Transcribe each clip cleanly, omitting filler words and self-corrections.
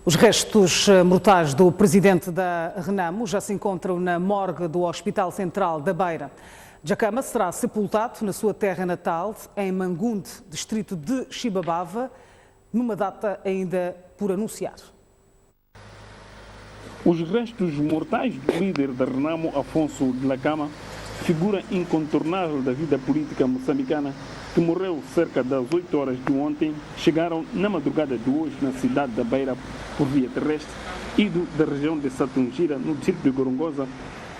Os restos mortais do presidente da Renamo já se encontram na morgue do Hospital Central da Beira. Djacama será sepultado na sua terra natal, em Mangunde, distrito de Xibabava, numa data ainda por anunciar. Os restos mortais do líder da Renamo, Afonso Dhlakama, figura incontornável da vida política moçambicana, que morreu cerca das 8 horas de ontem, chegaram na madrugada de hoje na cidade da Beira por via terrestre, ido da região de Satungira, no distrito de Gorongosa,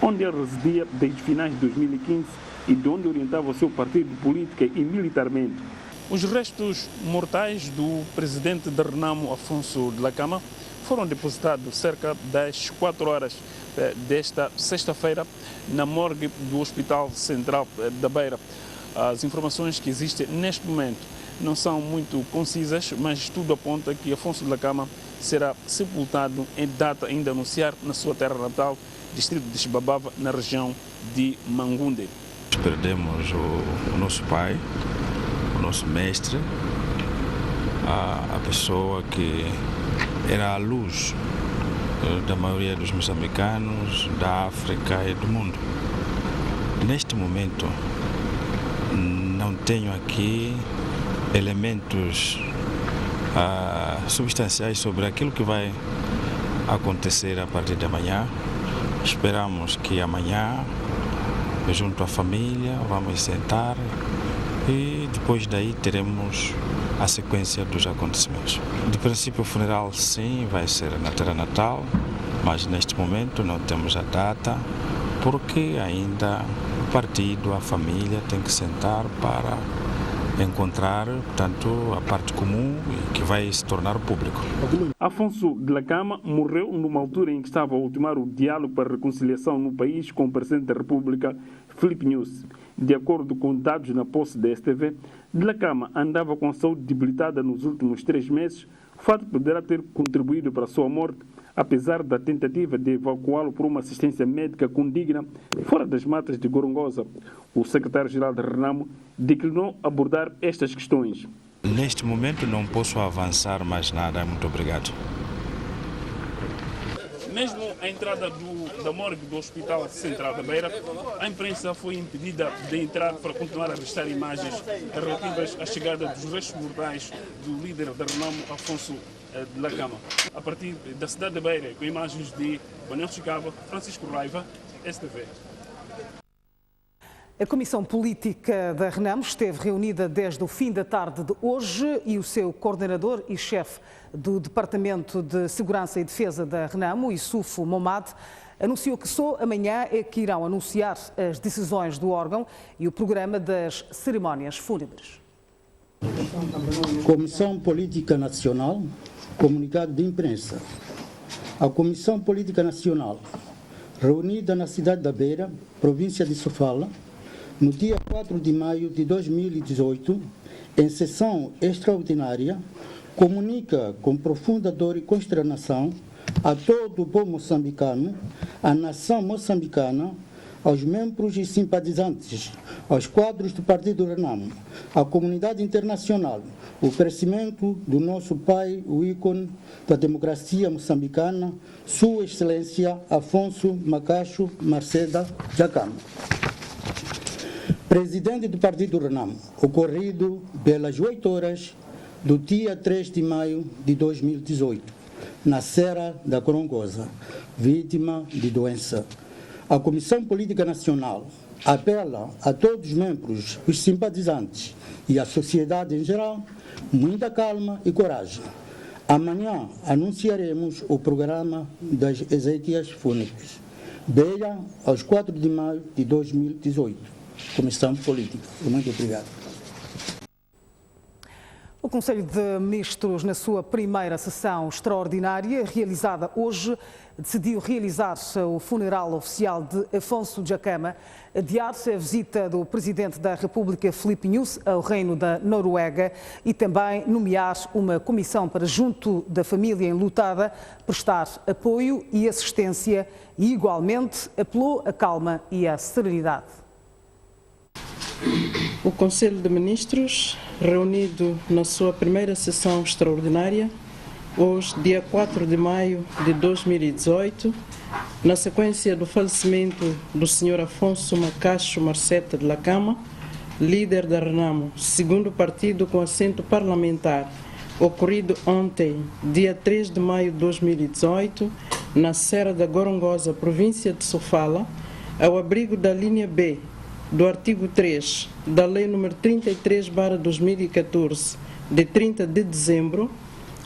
onde ele residia desde finais de 2015 e de onde orientava o seu partido política e militarmente. Os restos mortais do presidente da Renamo, Afonso Dhlakama, foram depositados cerca das 4 horas desta sexta-feira na morgue do Hospital Central da Beira. As informações que existem neste momento não são muito concisas, mas tudo aponta que Afonso Dhlakama será sepultado em data ainda a anunciar na sua terra natal, distrito de Xibabava, na região de Mangunde. Perdemos o nosso pai, o nosso mestre, a pessoa que era a luz da maioria dos moçambicanos, da África e do mundo. Neste momento, não tenho aqui elementos substanciais sobre aquilo que vai acontecer a partir de amanhã. Esperamos que amanhã, junto à família, vamos sentar e depois daí teremos a sequência dos acontecimentos. De princípio, o funeral sim vai ser na terra natal, mas neste momento não temos a data, porque ainda o partido, a família tem que sentar para encontrar, portanto, a parte comum e que vai se tornar público. Afonso Dhlakama morreu numa altura em que estava a ultimar o diálogo para a reconciliação no país com o presidente da República, Filipe Nyusi. De acordo com dados na posse da STV, Dhlakama andava com a saúde debilitada nos últimos 3 meses, fato que poderá ter contribuído para a sua morte, apesar da tentativa de evacuá-lo por uma assistência médica condigna fora das matas de Gorongosa. O secretário-geral da Renamo declinou abordar estas questões. Neste momento não posso avançar mais nada. Muito obrigado. Mesmo a entrada da morgue do Hospital Central da Beira, a imprensa foi impedida de entrar para continuar a registrar imagens relativas à chegada dos restos mortais do líder da Renamo, Afonso Dhlakama. A partir da cidade da Beira, com imagens de Manuel Chicava, Francisco Raiva, STV. A Comissão Política da Renamo esteve reunida desde o fim da tarde de hoje e o seu coordenador e chefe do Departamento de Segurança e Defesa da Renamo, Issoufo Momad, anunciou que só amanhã é que irão anunciar as decisões do órgão e o programa das cerimónias fúnebres. Comissão Política Nacional, comunicado de imprensa. A Comissão Política Nacional, reunida na cidade da Beira, província de Sofala, no dia 4 de maio de 2018, em sessão extraordinária, comunica com profunda dor e consternação a todo o povo moçambicano, à nação moçambicana, aos membros e simpatizantes, aos quadros do Partido Renamo, à comunidade internacional, o crescimento do nosso pai, o ícone da democracia moçambicana, Sua Excelência Afonso Macacho Marceda Dhlakama, presidente do Partido Renamo, ocorrido pelas 8 horas do dia 3 de maio de 2018, na Serra da Gorongosa, vítima de doença. A Comissão Política Nacional apela a todos os membros, os simpatizantes e a sociedade em geral, muita calma e coragem. Amanhã anunciaremos o programa das exéquias fúnebres. Beira, aos 4 de maio de 2018. Comissão Política. Muito obrigado. O Conselho de Ministros, na sua primeira sessão extraordinária, realizada hoje, decidiu realizar o funeral oficial de Afonso Dhlakama, adiar-se a visita do Presidente da República, Filipe Nyusi, ao Reino da Noruega e também nomear uma comissão para, junto da família enlutada, prestar apoio e assistência e, igualmente, apelou à calma e à serenidade. O Conselho de Ministros, reunido na sua primeira sessão extraordinária, hoje, dia 4 de maio de 2018, na sequência do falecimento do Sr. Afonso Macacho Marceta de Lacama, líder da RENAMO, segundo partido com assento parlamentar, ocorrido ontem, dia 3 de maio de 2018, na Serra da Gorongosa, província de Sofala, ao abrigo da linha B do artigo 3 da Lei nº 33/2014, de 30 de dezembro,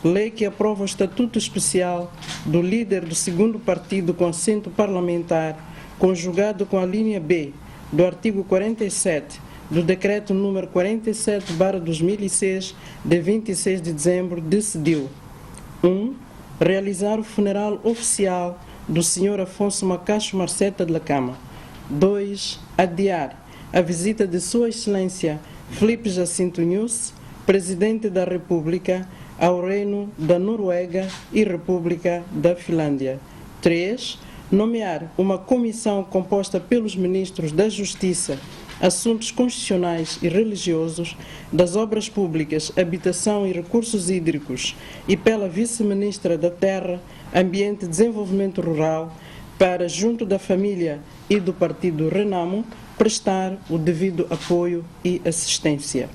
lei que aprova o Estatuto Especial do líder do segundo partido com assento parlamentar, conjugado com a linha B do artigo 47 do Decreto nº 47/2006, de 26 de dezembro, decidiu: 1. Realizar o funeral oficial do Sr. Afonso Macacho Marceta de Lacama. 2. Adiar a visita de Sua Excelência Filipe Jacinto Nyusi, Presidente da República, ao Reino da Noruega e República da Finlândia. 3. Nomear uma comissão composta pelos ministros da Justiça, Assuntos Constitucionais e Religiosos, das Obras Públicas, Habitação e Recursos Hídricos e pela Vice-Ministra da Terra, Ambiente e Desenvolvimento Rural, para, junto da família e do partido RENAMO, prestar o devido apoio e assistência.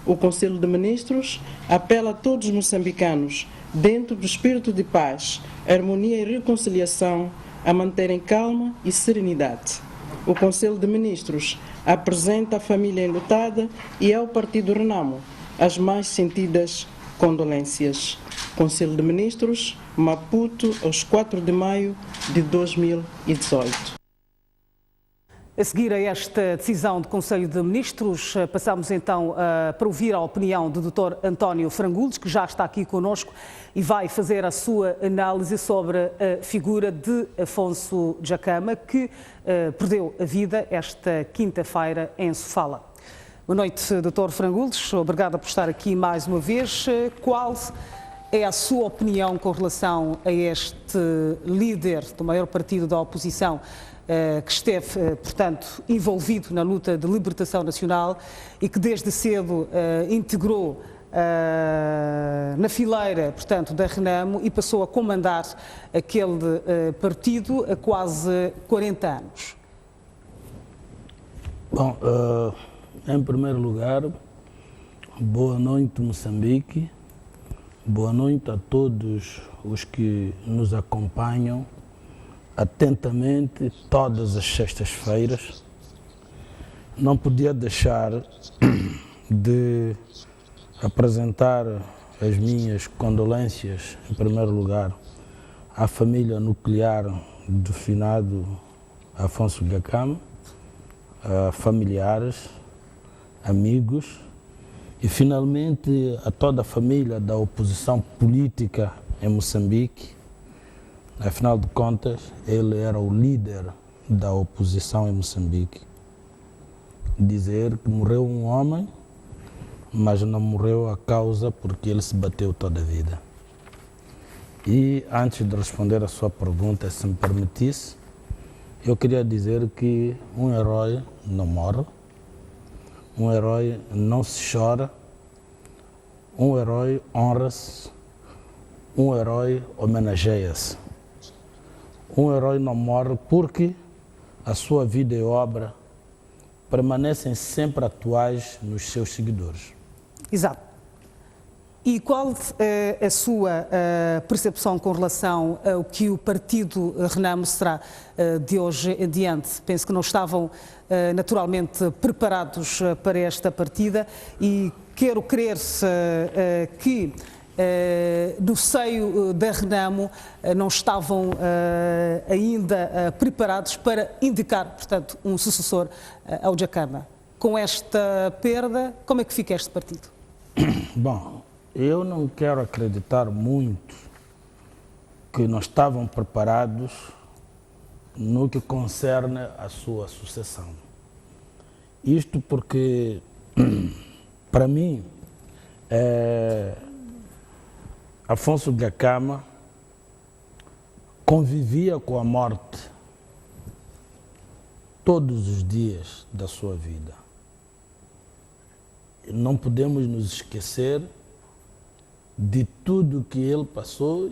O Conselho de Ministros apela a todos os moçambicanos, dentro do espírito de paz, harmonia e reconciliação, a manterem calma e serenidade. O Conselho de Ministros apresenta à família enlutada e ao partido RENAMO as mais sentidas condolências. Conselho de Ministros, Maputo, aos 4 de maio de 2018. A seguir a esta decisão do Conselho de Ministros, passamos então para ouvir a opinião do Dr. António Frangules, que já está aqui connosco e vai fazer a sua análise sobre a figura de Afonso Djacama, que perdeu a vida esta quinta-feira em Sofala. Boa noite, Dr. Frangules. Obrigada por estar aqui mais uma vez. Qual é a sua opinião com relação a este líder do maior partido da oposição, que esteve, portanto, envolvido na luta de libertação nacional e que desde cedo integrou na fileira, portanto, da RENAMO e passou a comandar aquele partido há quase 40 anos? Bom, em primeiro lugar, boa noite, Moçambique. Boa noite a todos os que nos acompanham atentamente todas as sextas-feiras. Não podia deixar de apresentar as minhas condolências, em primeiro lugar, à família nuclear do finado Afonso Djacama, a familiares, amigos e, finalmente, a toda a família da oposição política em Moçambique. Afinal de contas, ele era o líder da oposição em Moçambique. Dizer que morreu um homem, mas não morreu a causa porque ele se bateu toda a vida. E antes de responder a sua pergunta, se me permitisse, eu queria dizer que um herói não morre, um herói não se chora, um herói honra-se, um herói homenageia-se. Um herói não morre porque a sua vida e obra permanecem sempre atuais nos seus seguidores. Exato. E qual é a sua percepção com relação ao que o partido RENAMO será de hoje em diante? Penso que não estavam naturalmente preparados para esta partida e quero crer-se que no seio da RENAMO não estavam ainda preparados para indicar, portanto, um sucessor ao Djacama. Com esta perda, como é que fica este partido? Bom, eu não quero acreditar muito que não estavam preparados no que concerne a sua sucessão. Isto porque, para mim, Afonso Djacama convivia com a morte todos os dias da sua vida. Não podemos nos esquecer de tudo que ele passou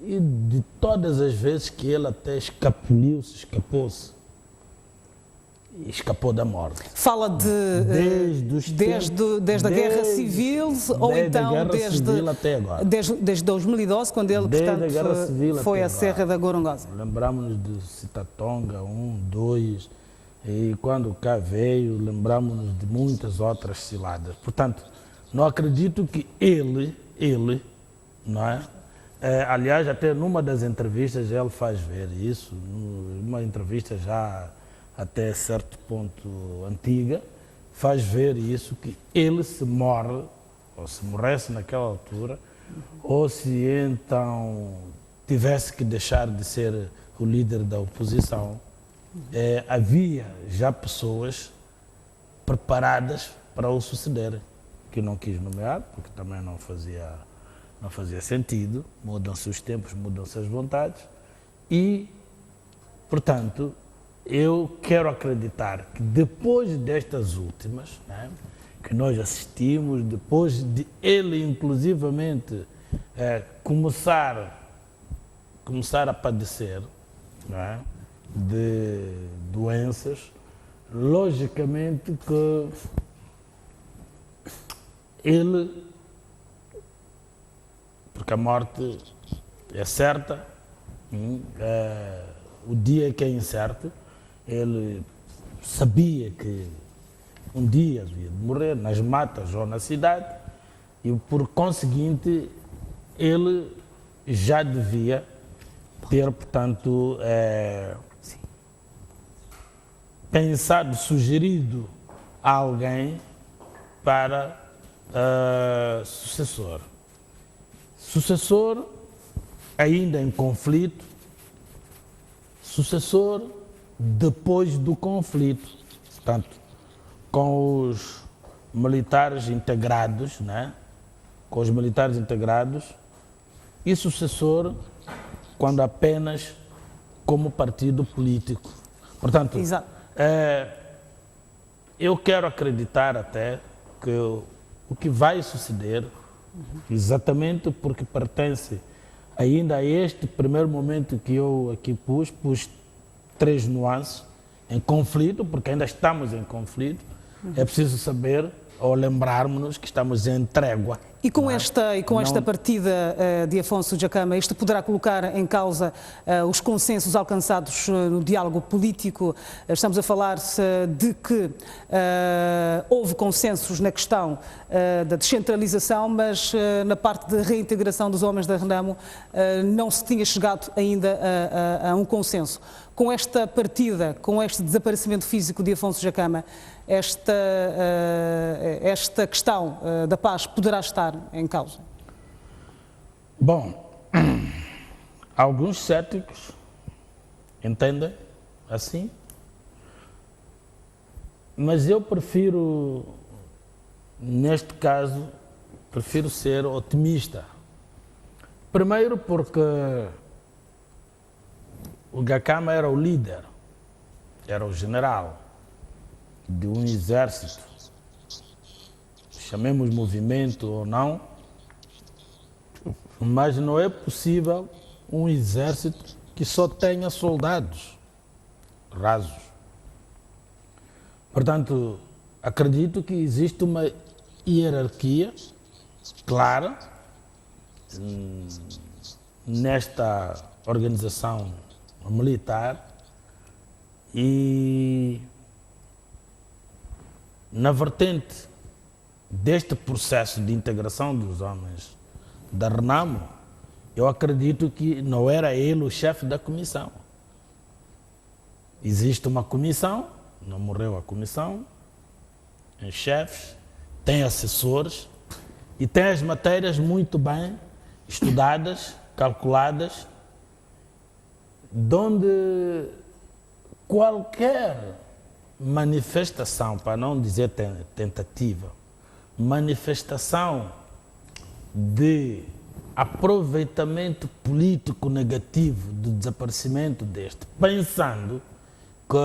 e de todas as vezes que ele até escapou-se. Escapou da morte. Fala desde a Guerra Civil ou então até agora. Desde 2012, quando ele, portanto, foi à Serra da Gorongosa. Lembramos-nos de Citatonga 1, 2, e quando cá veio, lembramos-nos de muitas outras ciladas. Portanto, não acredito que ele, não é? Aliás, até numa das entrevistas ele faz ver isso, numa entrevista já até certo ponto antiga, faz ver isso, que ele se morre, ou se morresse naquela altura, ou se então tivesse que deixar de ser o líder da oposição, havia já pessoas preparadas para o suceder, que não quis nomear, porque também não fazia sentido, mudam-se os tempos, mudam-se as vontades, e, portanto, eu quero acreditar que depois destas últimas, né, que nós assistimos, depois de ele inclusivamente começar a padecer, né, de doenças, logicamente que ele, porque a morte é certa, o dia que é incerto, ele sabia que um dia havia de morrer nas matas ou na cidade e, por conseguinte, ele já devia ter, portanto, pensado, sugerido a alguém para sucessor. Sucessor ainda em conflito, sucessor depois do conflito, portanto, com os militares integrados, né? Com os militares integrados, e sucessor quando apenas como partido político. Portanto, eu quero acreditar até que o que vai suceder, exatamente porque pertence ainda a este primeiro momento que eu aqui pus 3 nuances em conflito, porque ainda estamos em conflito, é preciso saber ou lembrarmos-nos que estamos em trégua. E com esta partida de Afonso Dhlakama, isto poderá colocar em causa os consensos alcançados no diálogo político? Estamos a falar de que houve consensos na questão da descentralização, mas na parte de reintegração dos homens da Renamo não se tinha chegado ainda a um consenso. Com esta partida, com este desaparecimento físico de Afonso Dhlakama, esta questão da paz poderá estar em causa? Bom, alguns céticos entendem assim, mas eu prefiro, neste caso, ser otimista. Primeiro porque o Dhlakama era o líder, era o general de um exército, chamemos movimento ou não, mas não é possível um exército que só tenha soldados rasos. Portanto, acredito que existe uma hierarquia clara nesta organização militar e na vertente deste processo de integração dos homens da Renamo, eu acredito que não era ele o chefe da comissão. Existe uma comissão, não morreu a comissão, tem chefes, tem assessores e tem as matérias muito bem estudadas, calculadas, onde qualquer manifestação, para não dizer tentativa, manifestação de aproveitamento político negativo do desaparecimento deste, pensando que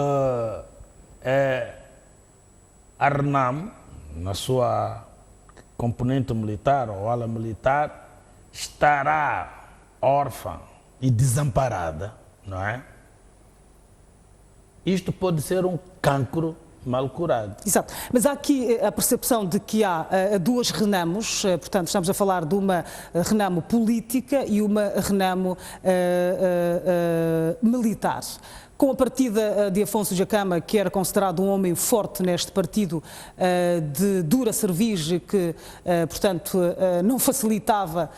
a Renamo, na sua componente militar ou ala militar estará órfã e desamparada, não é? Isto pode ser um cancro mal curado. Exato. Mas há aqui a percepção de que há duas Renamos, portanto, estamos a falar de uma Renamo política e uma Renamo militar. Com a partida de Afonso Dhlakama, que era considerado um homem forte neste partido, de dura cerviz, que, portanto, não facilitava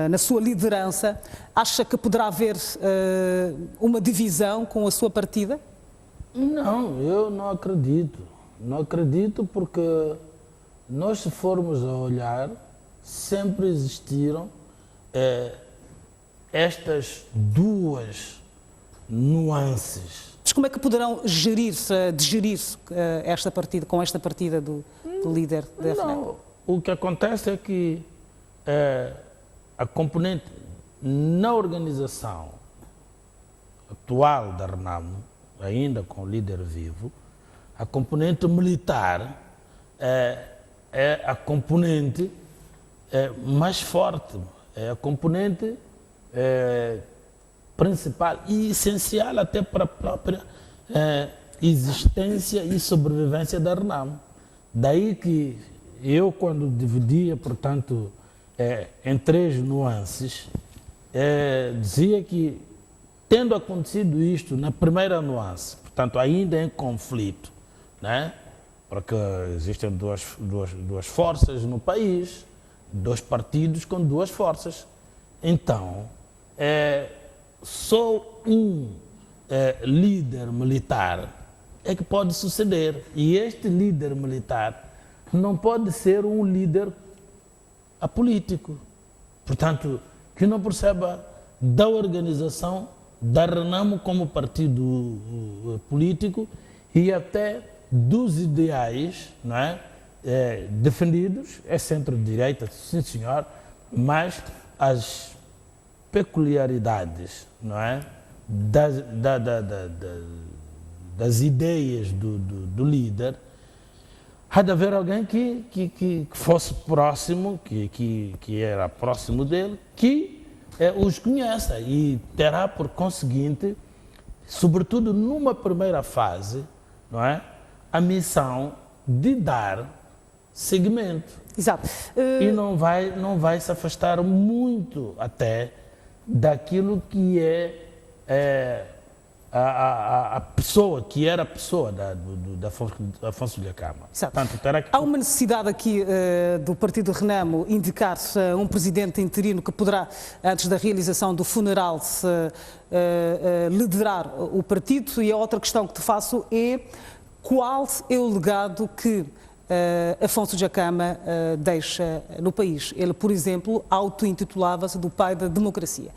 na sua liderança, acha que poderá haver uma divisão com a sua partida? Não, eu não acredito. Não acredito porque nós, se formos a olhar, sempre existiram estas duas nuances. Mas como é que poderão digerir-se esta partida, com esta partida do líder da FNAC? Não, o que acontece é que a componente na organização atual da Renamo, ainda com o líder vivo, a componente militar é a componente mais forte, é a componente principal e essencial até para a própria existência e sobrevivência da Renamo. Daí que eu, quando dividia, portanto, em três nuances, dizia que, tendo acontecido isto na primeira nuance, portanto, ainda em conflito, né? Porque existem duas forças no país, dois partidos com duas forças. Então, só um líder militar é que pode suceder. E este líder militar não pode ser um líder apolítico. Portanto, que não perceba da organização da Renamo como partido político e até dos ideais, não é? Defendidos, é centro-direita, sim senhor, mas as peculiaridades, não é? Das ideias do líder, há de haver alguém que fosse próximo, que era próximo dele, que os conheça e terá por conseguinte, sobretudo numa primeira fase, não é? A missão de dar seguimento. Exato. E não vai se afastar muito até daquilo que a pessoa, que era a pessoa da Afonso Dhlakama. Portanto, há uma necessidade aqui do Partido Renamo indicar um presidente interino que poderá, antes da realização do funeral, liderar o partido. E a outra questão que te faço é: qual é o legado que Afonso Dhlakama deixa no país? Ele, por exemplo, auto-intitulava-se do pai da democracia.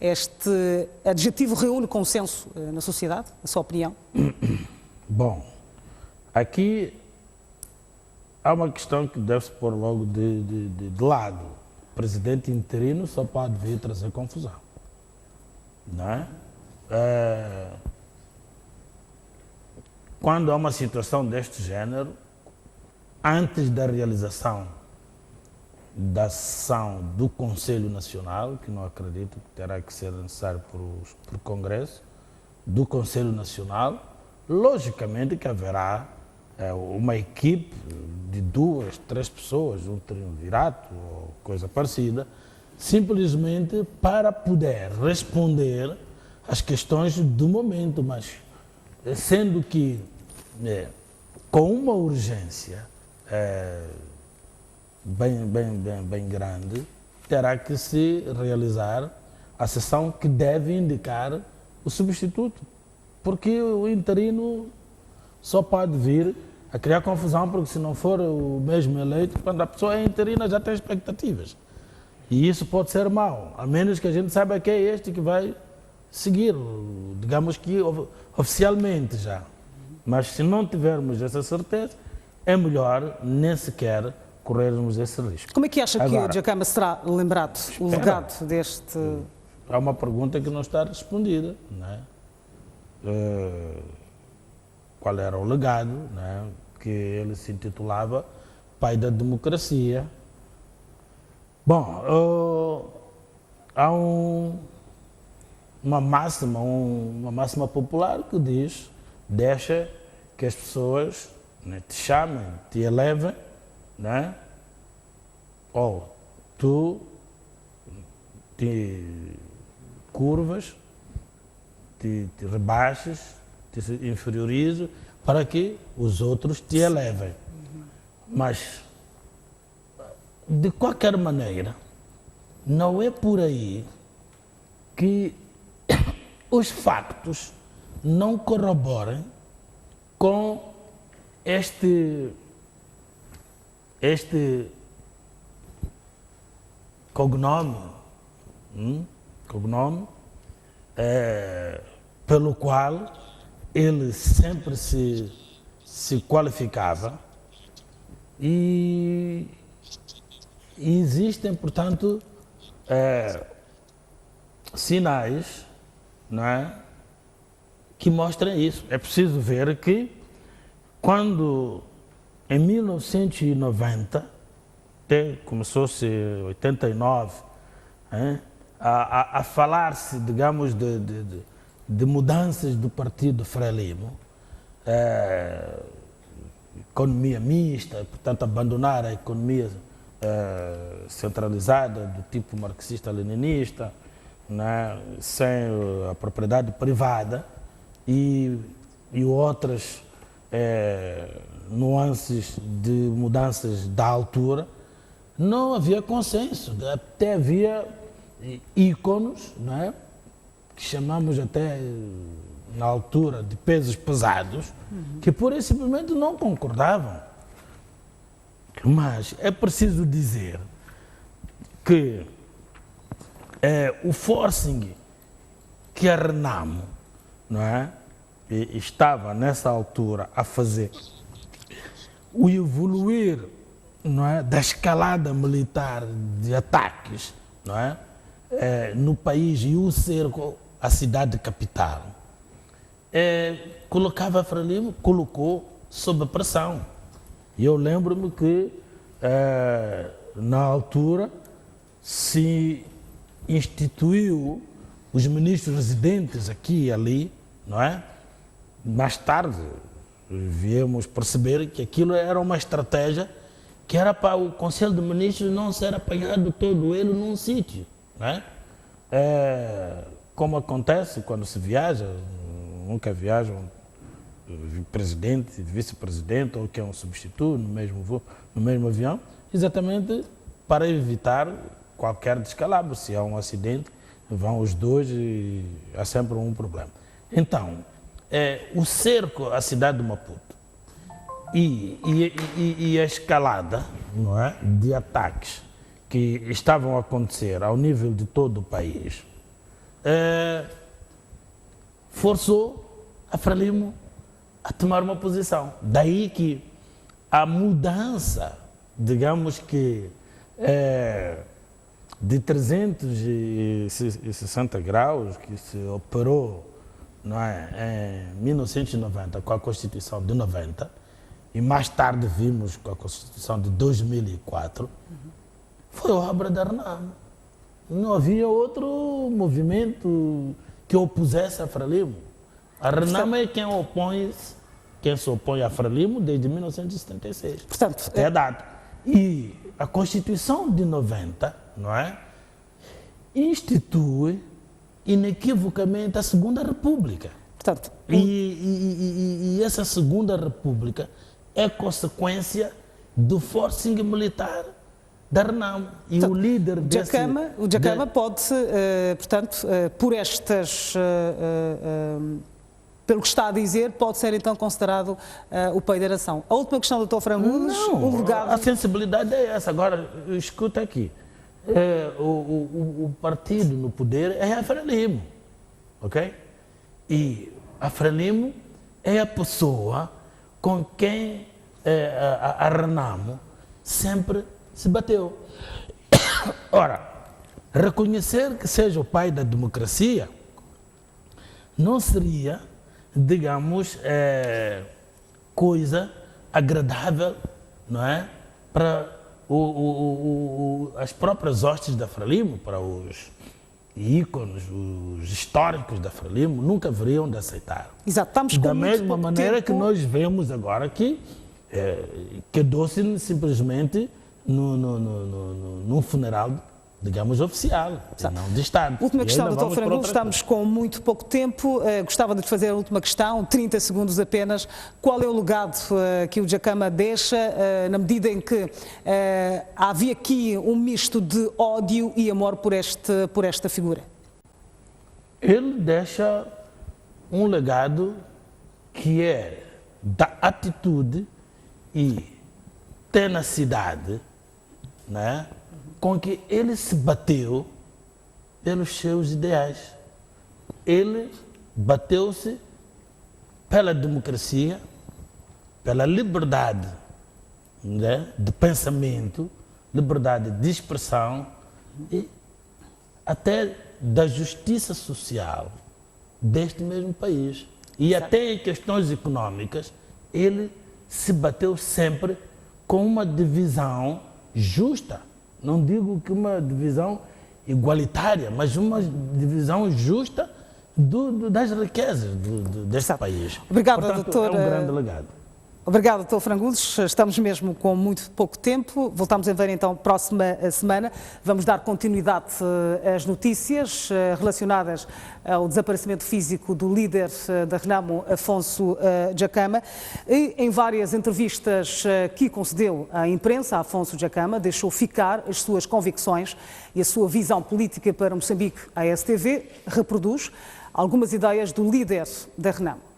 Este adjetivo reúne consenso na sociedade, na sua opinião? Bom, aqui há uma questão que deve-se pôr logo de lado. O presidente interino só pode vir trazer confusão, não é? Quando há uma situação deste género, antes da realização da sessão do Conselho Nacional, que não acredito que terá que ser necessário por Congresso, do Conselho Nacional, logicamente que haverá uma equipe de 2, 3 pessoas, um triunvirato ou coisa parecida, simplesmente para poder responder às questões do momento, mas sendo que com uma urgência bem grande, terá que se realizar a sessão que deve indicar o substituto, porque o interino só pode vir a criar confusão, porque se não for o mesmo eleito, quando a pessoa é interina já tem expectativas. E isso pode ser mau, a menos que a gente saiba que é este que vai seguir, digamos que oficialmente já. Mas se não tivermos essa certeza, é melhor nem sequer corrermos esse risco. Como é que acha que o Dhlakama será lembrado, o legado deste... É uma pergunta que não está respondida, não é? Qual era o legado, não é? Que ele se intitulava pai da democracia. Bom, há uma máxima popular que diz: deixa que as pessoas, né, te chamem, te elevem, né? Ou tu te curvas, te rebaixes, te inferiorizes para que os outros te elevem. Mas, de qualquer maneira, não é por aí que os factos não corroborem com este cognome, pelo qual ele sempre se qualificava, e existem, portanto, sinais, não é, que mostram isso. É preciso ver que quando em 1990, até começou-se em 89, a falar-se, digamos, de mudanças do partido Frelimo, economia mista, portanto abandonar a economia centralizada do tipo marxista-leninista, né, sem a propriedade privada e outras nuances de mudanças da altura, não havia consenso. Até havia ícones, né, que chamamos até na altura de pesos pesados, que pura e simplesmente não concordavam. Mas é preciso dizer que o forcing que a Renamo, não é, estava nessa altura a fazer, o evoluir, não é, da escalada militar de ataques, não é, no país, e o cerco à cidade capital, colocava a Frelimo, colocou sob pressão. E eu lembro-me que, na altura, se instituiu os ministros residentes aqui e ali, não é? Mais tarde, viemos perceber que aquilo era uma estratégia que era para o Conselho de Ministros não ser apanhado todo ele num sítio, não é? Como acontece quando se viaja, nunca viajam presidente, vice-presidente ou que é um substituto no mesmo voo, no mesmo avião, exatamente para evitar qualquer descalabro. Se há um acidente, vão os dois e há sempre um problema. Então, o cerco à cidade de Maputo e a escalada, não é, de ataques que estavam a acontecer ao nível de todo o país, forçou a Frelimo a tomar uma posição. Daí que a mudança, digamos que de 360 graus que se operou, não é, em 1990 com a Constituição de 90 e mais tarde vimos com a Constituição de 2004, foi obra da Renamo. Não havia outro movimento que opusesse a Frelimo. A Renamo é quem se opõe a Frelimo desde 1976, portanto, até a data. E a Constituição de 90, não é, institui inequivocamente a Segunda República. Portanto, E essa Segunda República é consequência do forcing militar da Renamo. E portanto, o líder desse... O Jacama pode, portanto, por estas... pelo que está a dizer, pode ser então considerado o pai da nação. A última questão do Dr. Frangules, o legado... A sensibilidade é essa. Agora, escuta aqui. O partido no poder é a Frelimo, ok? E a Frelimo é a pessoa com quem a Renamo sempre se bateu. Ora, reconhecer que seja o pai da democracia não seria, digamos, coisa agradável, não é, para as próprias hostes da Frelimo, para os ícones, os históricos da Frelimo, nunca haveriam de aceitar. Exato, estamos com da muito mesma pouco maneira tempo. que nós vemos agora que quedou-se simplesmente num funeral, digamos, oficial, e não de Estado. Última questão, ainda Dr. vamos por Frangulo, outra estamos com muito pouco tempo. Gostava de lhe fazer a última questão, 30 segundos apenas. Qual é o legado que o Jacama deixa, na medida em que havia aqui um misto de ódio e amor por esta figura? Ele deixa um legado que é da atitude e tenacidade, né, com que ele se bateu pelos seus ideais. Ele bateu-se pela democracia, pela liberdade, né, de pensamento, liberdade de expressão e até da justiça social deste mesmo país. E até em questões econômicas, ele se bateu sempre com uma divisão justa. Não digo que uma divisão igualitária, mas uma divisão justa das riquezas deste país. Obrigada, Portanto, doutor. É um grande legado. Obrigada, Dr. Frangulos. Estamos mesmo com muito pouco tempo. Voltamos a ver então próxima semana. Vamos dar continuidade às notícias relacionadas ao desaparecimento físico do líder da Renamo, Afonso Jacama. E em várias entrevistas que concedeu à imprensa, Afonso Jacama deixou ficar as suas convicções e a sua visão política para Moçambique. A STV reproduz algumas ideias do líder da Renamo.